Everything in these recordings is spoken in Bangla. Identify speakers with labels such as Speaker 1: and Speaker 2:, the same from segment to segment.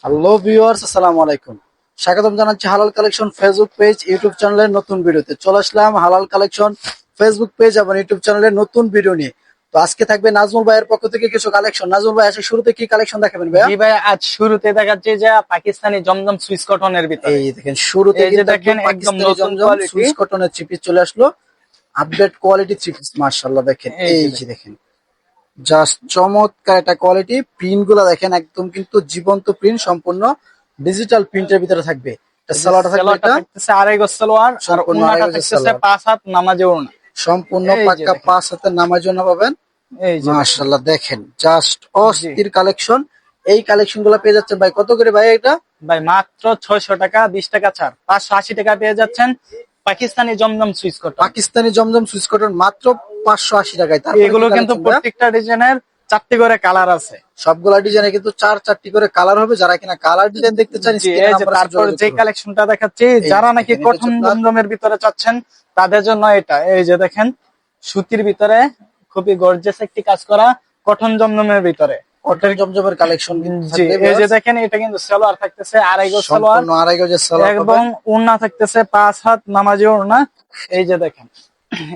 Speaker 1: হ্যালো ভিউয়ার্স, আসসালামু আলাইকুম। স্বাগতম জানাচ্ছি হালাল কালেকশন ফেসবুক পেজ ইউটিউব চ্যানেলের নতুন ভিডিওতে। চলে আসলাম হালাল কালেকশন ফেসবুক পেজ এবং ইউটিউব চ্যানেলের নতুন ভিডিও নিয়ে। তো আজকে থাকবে নাজমুল ভাইয়ের পক্ষ থেকে কিছু কালেকশন। নাজমুল ভাই, আজকে শুরুতে কি কালেকশন দেখাবেন ভাইয়া?
Speaker 2: জি ভাই, আজ শুরুতে দেখাচ্ছি যে পাকিস্তানি জমজম সুইস কটনের ভিতরে।
Speaker 1: এই দেখেন, শুরুতে
Speaker 2: এই যে
Speaker 1: কিন্তু
Speaker 2: দেখেন,
Speaker 1: একদম
Speaker 2: একদম
Speaker 1: পাকিস্তানি
Speaker 2: নতুন
Speaker 1: জমজম
Speaker 2: কোয়ালিটি।
Speaker 1: সুইস কটনের থ্রি পিস চলে আসলো। আপডেট কোয়ালিটি থ্রি পিস, মাশাআল্লাহ। দেখেন,
Speaker 2: এই
Speaker 1: এই
Speaker 2: যে
Speaker 1: যে দেখেন, জাস্ট চমৎকার একটা কোয়ালিটি। প্রিন্ট গুলা দেখেন, একদম কিন্তু জীবন্ত প্রিন্ট, সম্পূর্ণ ডিজিটাল প্রিন্টের ভিতরে থাকবে। এটা
Speaker 2: এই যে
Speaker 1: সালোয়ারটা থাকবে,
Speaker 2: সালোয়ারটা
Speaker 1: এটা
Speaker 2: থাকতেছে আড়াই গজ সালোয়ার, আর
Speaker 1: সম্পূর্ণ
Speaker 2: ওন্নাটা
Speaker 1: আড়াই গজের
Speaker 2: থাকতেছে
Speaker 1: সালোয়ার,
Speaker 2: 5 হাত নামাজে ওড়না।
Speaker 1: সম্পূর্ণ
Speaker 2: এই যে
Speaker 1: পাক্কা
Speaker 2: দেখেন,
Speaker 1: 5 হাতের নামার জন্য পাবেন।
Speaker 2: এই যে দেখেন।
Speaker 1: মাশাআল্লাহ, দেখেন জাস্ট
Speaker 2: জি
Speaker 1: অস্থির কালেকশন। এই কালেকশন গুলো পেয়ে যাচ্ছেন ভাই কত করে ভাই এটা?
Speaker 2: ভাই, মাত্র 600 টাকা, 20 টাকা ছাড়, 580 টাকা পেয়ে যাচ্ছেন পাকিস্তানি জমজম সুইস কটন।
Speaker 1: পাকিস্তানি জমজম সুইস কটন মাত্র 580 টাকায়। তারপরে
Speaker 2: এগুলো কিন্তু প্রত্যেকটা ডিজাইনের 4টি করে কালার আছে।
Speaker 1: সবগুলা ডিজাইনে কিন্তু 4-4টি করে কালার হবে। যারা কিনা কালার ডিজাইন দেখতে চান,
Speaker 2: জি,
Speaker 1: স্ক্রিনে
Speaker 2: এই যে
Speaker 1: নাম্বার আছে,
Speaker 2: তারপর
Speaker 1: যোগাযোগ
Speaker 2: যে
Speaker 1: করুন।
Speaker 2: কালেকশনটা দেখাচ্ছি,
Speaker 1: এই
Speaker 2: যারা নাকি
Speaker 1: দেখেন, এটা হচ্ছে
Speaker 2: কঠন
Speaker 1: আপনার
Speaker 2: জমজমের ভিতরে চাচ্ছেন তাদের জন্য এটা। এই যে দেখেন, সুতির ভিতরে খুবই গর্জিয়াস একটি কাজ করা কঠন জমজমের ভিতরে।
Speaker 1: কটন জমজমের কালেকশন কিন্তু
Speaker 2: জি,
Speaker 1: থাকবে।
Speaker 2: এই যে দেখেন, এটা কিন্তু সালোয়ার থাকতেছে আড়াই গজ সালোয়ার,
Speaker 1: সম্পূর্ণ আড়াই গজের সালোয়ার
Speaker 2: এবং
Speaker 1: পাবেন।
Speaker 2: ওড়না থাকতেছে 5 হাত নামাজি ওড়না। এই যে দেখেন,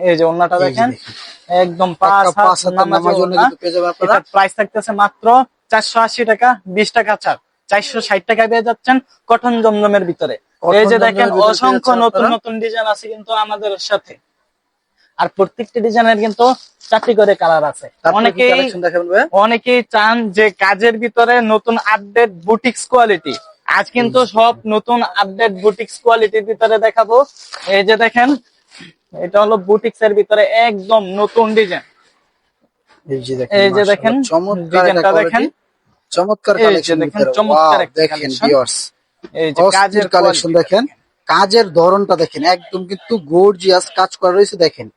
Speaker 2: এই যে ওড়নাটা
Speaker 1: এই যে
Speaker 2: দেখেন,
Speaker 1: দেখেন,
Speaker 2: একদম
Speaker 1: পাক্কা
Speaker 2: 5 হাত
Speaker 1: 5 হাতের
Speaker 2: নামাজি
Speaker 1: নামার জন্য
Speaker 2: ওড়না।
Speaker 1: কিন্তু পেয়ে যাবেন আপনারা।
Speaker 2: এটার প্রাইস থাকতেছে মাত্র 480 টাকা, 20 টাকা ছাড়, 460 টাকায় পেয়ে যাচ্ছেন কটন জমজমের ভিতরে। এই যে
Speaker 1: কটন
Speaker 2: দেখেন,
Speaker 1: জমজমের ভিতরে পেয়ে
Speaker 2: অসংখ্য
Speaker 1: যাচ্ছেন
Speaker 2: নতুন
Speaker 1: আপনারা।
Speaker 2: নতুন ডিজাইন আছে কিন্তু আমাদের সাথে, আর প্রত্যেকটি ডিজাইনের কিন্তু 4টি করে কালার আছে।
Speaker 1: তারপরে কি কালেকশন দেখাবেন ভাই?
Speaker 2: অনেকেই চান যে কাজের ভিতরে নতুন আপডেট বুটিক্স কোয়ালিটি। আজ কিন্তু সব নতুন আপডেট বুটিক্স কোয়ালিটির ভিতরে দেখাবো। এই যে দেখেন, এটা হলো বুটিক্স এর ভিতরে একদম নতুন ডিজাইন।
Speaker 1: এই যে দেখেন,
Speaker 2: এই যে দেখেন,
Speaker 1: মাশাআল্লাহ, চমৎকার একটা
Speaker 2: ডিজাইনটা দেখেন।
Speaker 1: কোয়ালিটি, চমৎকার
Speaker 2: এই যে
Speaker 1: কালেকশন
Speaker 2: দেখেন,
Speaker 1: ভিতরে।
Speaker 2: চমৎকার
Speaker 1: ওয়াও,
Speaker 2: একটা
Speaker 1: দেখেন
Speaker 2: কালেকশন।
Speaker 1: ভিউয়ার্স,
Speaker 2: এই যে
Speaker 1: অস্থির
Speaker 2: কাজের
Speaker 1: কালেকশন
Speaker 2: কোয়ালিটি
Speaker 1: দেখেন। কাজের ধরনটা দেখেন, একদম কিন্তু গর্জিয়াস কাজ করা রয়েছে। দেখেন,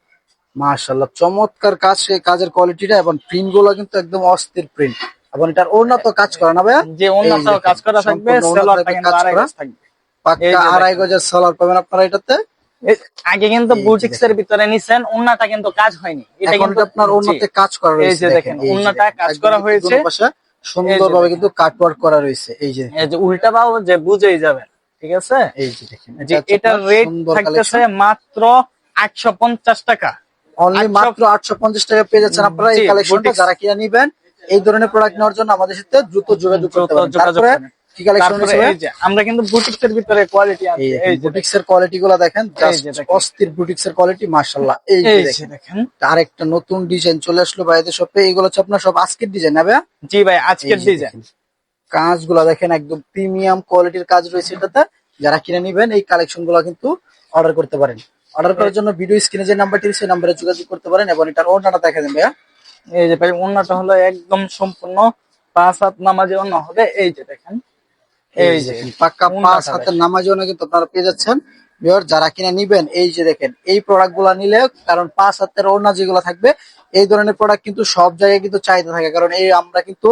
Speaker 1: মাশাআল্লাহ, চমৎকার কাজ। সেই কাজের কোয়ালিটিটা এবং প্রিন্ট গুলো কিন্তু একদম অস্থির প্রিন্ট। এবং এটার ওড়না তো কাজ করা না ভাইয়া?
Speaker 2: যে
Speaker 1: এই
Speaker 2: ওন্নাটাও
Speaker 1: দেখেন,
Speaker 2: কাজ করা থাকবে,
Speaker 1: সম্পূর্ণ ওড়না
Speaker 2: সেলোয়ারটা
Speaker 1: থাকবে
Speaker 2: কিন্তু
Speaker 1: কাজ
Speaker 2: আড়াই
Speaker 1: করা,
Speaker 2: গজ থাকবে। এই
Speaker 1: পাক্কা
Speaker 2: যে
Speaker 1: আড়াই
Speaker 2: দেখেন,
Speaker 1: গজের সালোয়ার পাবেন আপনারা এটাতে।
Speaker 2: আগে কিন্তু
Speaker 1: এই যে
Speaker 2: বুটিক্স এর
Speaker 1: দেখেন,
Speaker 2: ভিতরে নিছেন, ওন্নাটা কিন্তু কাজ হয়নি, এটা
Speaker 1: এখন
Speaker 2: কিন্তু।
Speaker 1: এটা আপনার
Speaker 2: জি,
Speaker 1: ওড়নাতে কাজ করা
Speaker 2: এই
Speaker 1: রয়েছে।
Speaker 2: যে
Speaker 1: দেখেন,
Speaker 2: দেখেন,
Speaker 1: এই যে
Speaker 2: ওন্নাটা
Speaker 1: দেখেন,
Speaker 2: কাজ
Speaker 1: একদম
Speaker 2: করা
Speaker 1: কিন্তু
Speaker 2: হয়েছে।
Speaker 1: দুনো পাশে
Speaker 2: এই যে
Speaker 1: সুন্দরভাবে
Speaker 2: দেখেন,
Speaker 1: কিন্তু কাটওয়ার্ক করা রয়েছে। এই যে
Speaker 2: এই
Speaker 1: দেখেন,
Speaker 2: যে উল্টা পাও যে বুঝেই যাবেন, ঠিক আছে।
Speaker 1: এই যে দেখেন,
Speaker 2: যে
Speaker 1: এটা হচ্ছে
Speaker 2: এটার
Speaker 1: আপনার
Speaker 2: রেট
Speaker 1: সুন্দর
Speaker 2: থাকতেছে
Speaker 1: কালেকশন।
Speaker 2: মাত্র 850 টাকা।
Speaker 1: অনলি
Speaker 2: 800।
Speaker 1: মাত্র 850 টাকা পেয়ে যাচ্ছেন আপনারা এই
Speaker 2: জি,
Speaker 1: কালেকশনটা।
Speaker 2: বুটিক্স
Speaker 1: যারা কিনা নিবেন, এই ধরনের প্রোডাক্ট নেওয়ার জন্য আমাদের সাথে দ্রুত যোগাযোগ করতে
Speaker 2: দ্রুত
Speaker 1: পারেন।
Speaker 2: যোগাযোগ
Speaker 1: তারপরে
Speaker 2: করেন।
Speaker 1: কি কালেকশন
Speaker 2: তারপরে
Speaker 1: রয়েছে ভাই?
Speaker 2: এই যে আমরা কিন্তু বুটিক্স এর ভিতরে কোয়ালিটি
Speaker 1: এই
Speaker 2: আছে।
Speaker 1: দেখেন,
Speaker 2: এই যে
Speaker 1: বুটিক্স
Speaker 2: দেখেন,
Speaker 1: এর কোয়ালিটি গুলো দেখেন,
Speaker 2: এই
Speaker 1: জাস্ট
Speaker 2: যে দেখেন,
Speaker 1: অস্থির বুটিক্স এর কোয়ালিটি, মাশাআল্লাহ। এই যে
Speaker 2: এই যে
Speaker 1: দেখেন,
Speaker 2: দেখেন।
Speaker 1: আরেকটা নতুন ডিজাইন চলে আসলো ভাইদের শপে। এগুলো হচ্ছে আপনার সব আজকের ডিজাইন হবে।
Speaker 2: জি ভাই,
Speaker 1: এই
Speaker 2: আজকের
Speaker 1: যে
Speaker 2: ডিজাইন।
Speaker 1: দেখেন, কাজগুলা দেখেন, একদম প্রিমিয়াম কোয়ালিটির কাজ রয়েছে এটাতে। যারা কিনে নিবেন, এই কালেকশন গুলো কিন্তু অর্ডার করতে পারেন। অর্ডার করার জন্য ভিডিও স্ক্রিনে যে নাম্বারটি সেই নাম্বারে যোগাযোগ করতে পারেন। এবং এটার ওড়নাটা দেখা দেন ভাইয়া।
Speaker 2: এই যে ভাই, ওন্নাটা হলো একদম সম্পূর্ণ 5 হাত নামাজে ওন্না হবে। এই যে দেখেন,
Speaker 1: এই
Speaker 2: এই
Speaker 1: যে
Speaker 2: যে
Speaker 1: দেখেন, পাক্কা 5
Speaker 2: ওন্নাটা
Speaker 1: হাতের
Speaker 2: দেখেন।
Speaker 1: নামার জন্য কিন্তু আপনারা পেয়ে যাচ্ছেন। ভিউয়ার, যারা কিনা নিবেন, এই যে দেখেন, এই প্রোডাক্ট গুলা নিলে, কারণ 5 হাতের ওড়না যেগুলো থাকবে, এই ধরনের প্রোডাক্ট কিন্তু সব জায়গায় কিন্তু চাহিদা থাকে। কারণ এই আমরা কিন্তু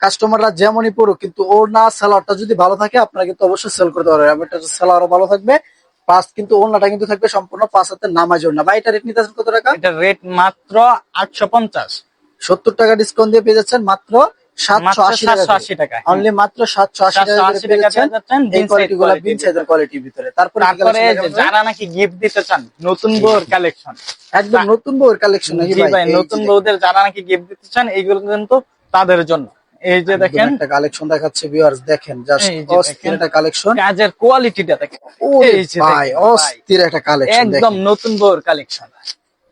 Speaker 1: কাস্টমাররা যেমনই পড়ুক, কিন্তু ওড়না সালোয়ারটা যদি ভালো থাকে, আপনারা কিন্তু অবশ্যই সেল করতে পারবেন। এবং এটা সালোয়ারও ভালো থাকবে, প্লাস কিন্তু ওড়নাটা কিন্তু থাকবে সম্পূর্ণ 5 হাতের নামাজ ওড়না। বা এটা রেট নিতে আছেন কত টাকা?
Speaker 2: এটা রেট মাত্র 850,
Speaker 1: 70 টাকা ডিসকাউন্ট দিয়ে পেয়ে যাচ্ছেন মাত্র
Speaker 2: মাত্র
Speaker 1: 780 টাকা।
Speaker 2: 780 টাকা।
Speaker 1: অনলি মাত্র 780 টাকা করে
Speaker 2: 780
Speaker 1: পেয়ে
Speaker 2: টাকা
Speaker 1: যাচ্ছেন
Speaker 2: পেয়ে যাচ্ছেন
Speaker 1: এই
Speaker 2: বিন সাইড
Speaker 1: কোয়ালিটি গুলা, বিন
Speaker 2: কোয়ালিটির
Speaker 1: সাইজের
Speaker 2: ভিতরে।
Speaker 1: কোয়ালিটির ভিতরে। তারপরে কি
Speaker 2: তারপরে
Speaker 1: কালেকশন
Speaker 2: এই যে
Speaker 1: দেখাবেন ভাই?
Speaker 2: যারা নাকি গিফট দিতে চান, নতুন বউর কালেকশন।
Speaker 1: একদম নতুন বউয়ের কালেকশন নাকি
Speaker 2: জি
Speaker 1: ভাই?
Speaker 2: ভাই,
Speaker 1: এই যে
Speaker 2: নতুন
Speaker 1: দেখেন,
Speaker 2: বউদের যারা নাকি গিফট দিতে চান, এইগুলো কিন্তু তাদের জন্য। এই যে
Speaker 1: একদম
Speaker 2: দেখেন,
Speaker 1: একটা কালেকশন দেখাচ্ছে ভিউয়ার্স। দেখেন, জাস্ট
Speaker 2: এই যে
Speaker 1: অস্থির
Speaker 2: দেখেন,
Speaker 1: একটা কালেকশন।
Speaker 2: কাজের কোয়ালিটিটা দেখেন।
Speaker 1: ওরে
Speaker 2: এই যে
Speaker 1: ভাই,
Speaker 2: দেখেন ভাই,
Speaker 1: অস্থির একটা কালেকশন
Speaker 2: একদম
Speaker 1: দেখেন,
Speaker 2: নতুন বউর কালেকশন।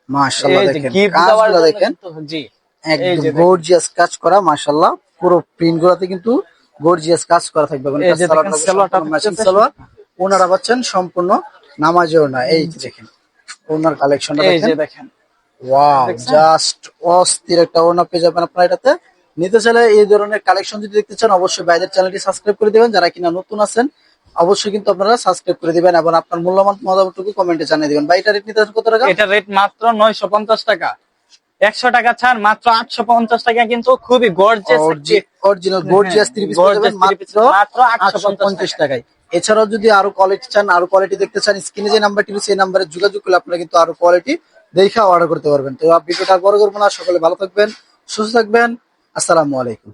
Speaker 1: মাশাআল্লাহ।
Speaker 2: এই যে
Speaker 1: দেখেন
Speaker 2: গিফট দেওয়ার
Speaker 1: কাজগুলো
Speaker 2: জন্য
Speaker 1: দেখেন,
Speaker 2: কিন্তু। জি, এই
Speaker 1: একদম
Speaker 2: যে দেখেন,
Speaker 1: গর্জিয়াস কাজ করা, মাশাআল্লাহ। পুরো প্রিন্ট গুলাতে কিন্তু গর্জিয়াস কাজ করা থাকবে। এবং
Speaker 2: এই
Speaker 1: এটা
Speaker 2: যে
Speaker 1: সালোয়ার
Speaker 2: দেখেন,
Speaker 1: থাকবে
Speaker 2: সেলোয়ারটা
Speaker 1: সম্পূর্ণ ম্যাচিং
Speaker 2: থাকতেছে।
Speaker 1: সালোয়ার। ওনারা পাচ্ছেন সম্পূর্ণ নামাজেও না। এই যে দেখেন, ওনার কালেকশনটা
Speaker 2: এই
Speaker 1: দেখেন।
Speaker 2: যে দেখেন,
Speaker 1: ওয়াও,
Speaker 2: দেখছেন?
Speaker 1: জাস্ট অস্থির একটা ওড়না পেয়ে যাবেন আপনারা এটাতে। নিতে চাইলে এই ধরনের কালেকশন যদি দেখতে চান, অবশ্যই বাইরের চ্যানেলটি সাবস্ক্রাইব করে দিবেন। যারা কিনা নতুন আছেন, অবশ্যই কিন্তু আপনারা সাবস্ক্রাইব করে দিবেন এবং আপনার মূল্যবান মতামতটুকু কমেন্টে জানিয়ে দিবেন। ভাই, এটা রেট নিতে চান কত টাকা?
Speaker 2: এটা রেট মাত্র 950 টাকা। 100 টাকা ছাড়, মাত্র 850 টাকা। কিন্তু খুবই গর্জিয়াস একটি
Speaker 1: অরিজিনাল গর্জিয়াস থ্রি পিস পেয়ে যাবেন
Speaker 2: গর্জিয়াস
Speaker 1: মাত্র
Speaker 2: মাত্র 850
Speaker 1: 850 টাকায়। এছাড়াও যদি আরো কোয়ালিটি চান, আরো কোয়ালিটি দেখতে চান, স্ক্রিনে যে নাম্বারটি রয়েছে সেই নাম্বারে যোগাযোগ করলে আপনারা কিন্তু আরো কোয়ালিটি দেখে অর্ডার করতে পারবেন। তো ভিডিওটা বড় করবো না, সকলে ভালো থাকবেন, সুস্থ থাকবেন। আসসালামু আলাইকুম।